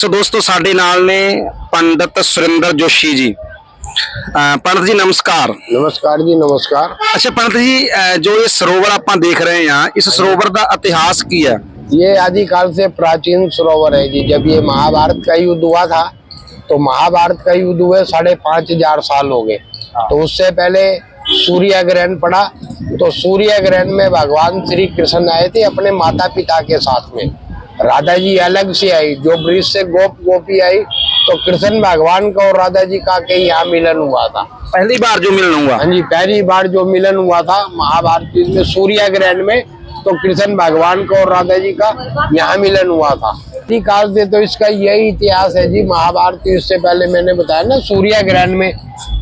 तो दोस्तों साडे नाल ने पंडित सुरेंद्र जोशी जी। पंडित जी नमस्कार। नमस्कार जी, नमस्कार। अच्छा पंडित जी, जो ये सरोवर आप देख रहे हैं, इस सरोवर का इतिहास की है? ये आदिकाल से प्राचीन सरोवर है जी। जब ये महाभारत का युद्ध हुआ था, तो महाभारत का युद्ध हुए 5,500 साल हो गए। तो उससे पहले सूर्य ग्रहण पड़ा, तो सूर्य ग्रहण में भगवान श्री कृष्ण आए थे अपने माता पिता के साथ में। राधा जी अलग से आई, जो ब्रिज से गोपी आई, तो कृष्ण भगवान का और राधा जी का के यहाँ मिलन हुआ था। पहली बार जो मिलन हुआ? हाँ जी, पहली बार जो मिलन हुआ था महाभारत में सूर्य ग्रहण में, तो कृष्ण भगवान का और राधा जी का यहाँ मिलन हुआ था। काल से तो इसका यही इतिहास है जी। महाभारत इससे पहले मैंने बताया ना, सूर्य ग्रहण में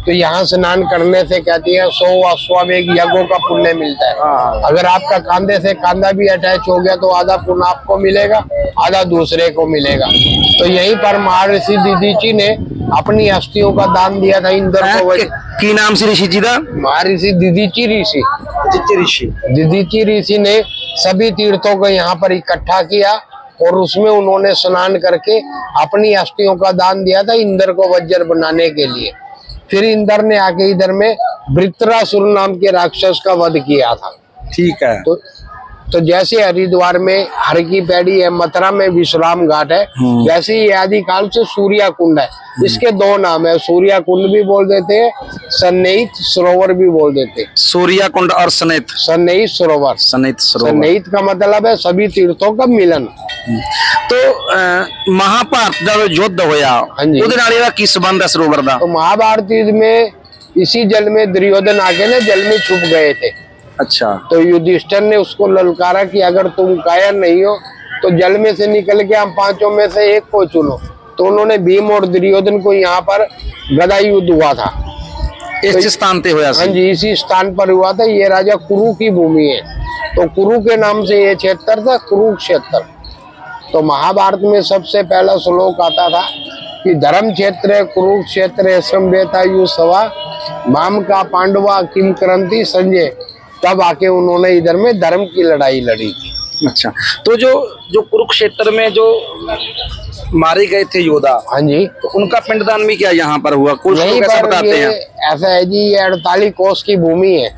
तो यहाँ स्नान करने से कहती है 100 अश्वमेध यज्ञों का पुण्य मिलता है। अगर आपका कांधे से कांधा भी अटैच हो गया तो आधा पुण्य आपको मिलेगा, आधा दूसरे को मिलेगा। तो यहीं पर महर्षि दीदीची ने अपनी अस्थियों का दान दिया था इंद्र को। की नाम से ऋषि जी का? महर्षि दीदीची ऋषि। दीदीची ऋषि ने सभी तीर्थों को यहाँ पर इकट्ठा किया और उसमें उन्होंने स्नान करके अपनी अस्थियों का दान दिया था इंद्र को वज्र बनाने के लिए। फिर इंद्र ने आके इधर में वृत्रासुर नाम के राक्षस का वध किया था। ठीक है। तो जैसे हरिद्वार में हर की पैड़ी है, मथुरा में विश्राम घाट है, वैसे ही आदिकाल से सूर्य कुंड है। इसके दो नाम है, सूर्य कुंड भी बोल देते हैं, सन्निहित सरोवर भी बोल देते हैं। सूर्य कुंड और सन्निहित सरोवर। सन्निहित का मतलब है सभी तीर्थों का मिलन। तो महाभारत का जो युद्ध होया, हाँ जी, ਉਹਦੇ ਨਾਲ ਇਹਦਾ ਕੀ संबंध है सरोवर का? तो महाभारत युद्ध में इसी जल में दुर्योधन आके ना जल में छुप गए थे। अच्छा। तो युधिष्ठिर ने उसको ललकारा कि अगर तुम कायर नहीं हो तो जल में से निकल के हम पांचों में से एक को चुनो। तो उन्होंने भीम और दुर्योधन को यहाँ पर गदा युद्ध हुआ था। इस स्थान पे हुआ? हाँ जी, इसी स्थान पर हुआ था। ये राजा कुरु की भूमि है, तो कुरु के नाम से ये क्षेत्र था कुरुक्षेत्र। तो महाभारत में सबसे पहला श्लोक आता था कि धर्म क्षेत्र कुरुक्षेत्र संवेता यु सवा माम का पांडवा किम करंती संजय। तब आके उन्होंने इधर में धर्म की लड़ाई लड़ी थी। अच्छा, तो जो कुरुक्षेत्र में जो मारे गए थे योद्धा, हाँ जी, तो उनका पिंडदान भी क्या यहाँ पर हुआ? कुछ लोग ऐसा बताते हैं। ऐसा है जी, ये 48 कोस की भूमि है।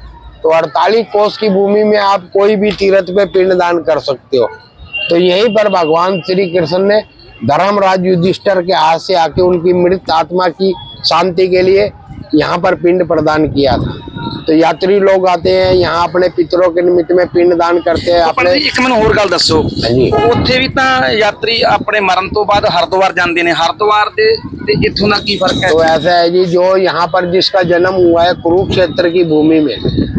तो 48 कोस की भूमि में आप कोई भी तीर्थ पे पिंडदान कर सकते हो। तो यहीं पर भगवान श्री कृष्ण ने धर्मराज युधिष्ठिर के हाथ से आके उनकी मृत आत्मा की शांति के लिए यहाँ पर पिंड प्रदान किया था। तो यात्री लोग आते हैं यहाँ अपने पितरों के निमित्त में पिंड दान करते हैं। अपने एक मैंने होर गल दसो, उत्थे भी तां यात्री अपने मरण तो बाद हरिद्वार जाते हैं। हरिद्वार दे इत्थों दा की फर्क है? तो ऐसा है जी, जो यहाँ पर जिसका जन्म हुआ है कुरुक्षेत्र की भूमि में,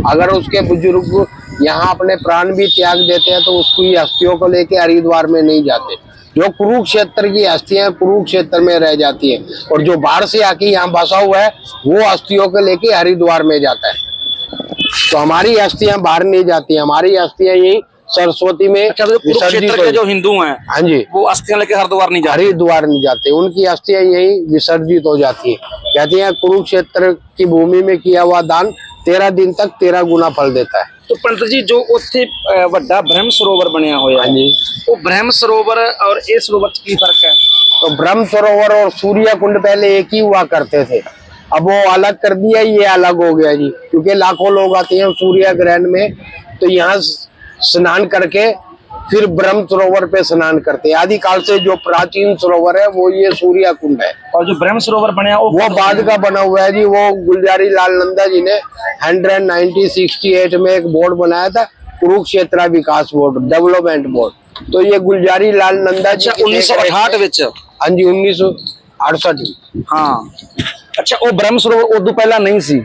अगर उसके बुजुर्ग यहाँ अपने प्राण भी त्याग देते हैं तो उसकी अस्थियों को लेके हरिद्वार में नहीं जाते। जो कुरुक्षेत्र की अस्थियां कुरुक्षेत्र में रह जाती हैं, और जो बाहर से आके यहाँ बसा हुआ है वो अस्थियों को लेके हरिद्वार में जाता है। तो हमारी अस्थियां बाहर नहीं जाती, हमारी अस्थियां यही सरस्वती में। अच्छा, तो कुरुक्षेत्र के जो हिंदू हैं, हाँ जी, वो अस्थियां लेके हरिद्वार नहीं जाते? हरिद्वार नहीं जाते, उनकी अस्थियां यही विसर्जित हो जाती है। कहते हैं कुरुक्षेत्र की भूमि में किया हुआ दान 13 दिन तक 13 गुना फल देता है। तो पंडित जी, जो उत्थे वड्डा ब्रह्म सरोवर बनया होया, हाँ जी, वो ब्रह्म सरोवर और ये सरोवर की फर्क है? तो ब्रह्म सरोवर और सूर्य कुंड पहले एक ही हुआ करते थे, अब वो अलग कर दिया, ये अलग हो गया जी। क्योंकि लाखों लोग आते हैं सूर्य ग्रहण में, तो यहाँ स्नान करके फिर ब्रह्म सरोवर पे स्नान करते हैं। आदिकाल से जो प्राचीन सरोवर है वो ये सूर्य कुंड है। और जो ब्रह्म सरोवर बना वो बाद का बना हुआ है जी। वो गुलजारी लाल नंदा जी ने 11968 में एक बोर्ड बनाया था, कुरुक्षेत्र विकास बोर्ड, डेवलपमेंट बोर्ड। तो ये गुलजारी लाल नंदा जी 1968 विच? हाँ जी, 1968। हाँ। अच्छा, वो ब्रह्म सरोवर उदू पहला नहीं सी?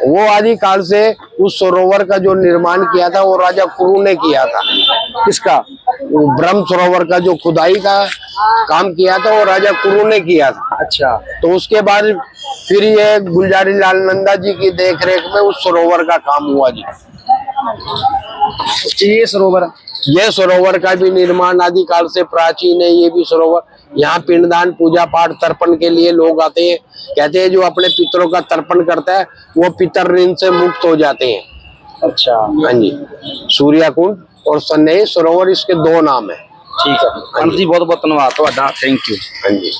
वो आदिकाल से उस सरोवर का जो निर्माण किया था वो राजा कुरु ने किया था। किसका? ब्रह्म सरोवर का जो खुदाई का काम किया था वो राजा कुरु ने किया था। अच्छा। तो उसके बाद फिर ये गुलजारी लाल नंदा जी की देखरेख में उस सरोवर का काम हुआ जी। ये सरोवर का भी निर्माण आदिकाल से प्राचीन है। ये भी सरोवर, यहाँ पिंडदान पूजा पाठ तर्पण के लिए लोग आते हैं। कहते हैं जो अपने पितरों का तर्पण करता है वो पितर ऋण से मुक्त हो जाते हैं। अच्छा। हाँ जी, सूर्य कुंड और सन्निहित सरोवर, इसके दो नाम है। ਠੀਕ ਹੈ ਪੰਡਤ ਜੀ ਬਹੁਤ ਬਹੁਤ ਧੰਨਵਾਦ ਤੁਹਾਡਾ ਥੈਂਕ ਯੂ हाँ जी।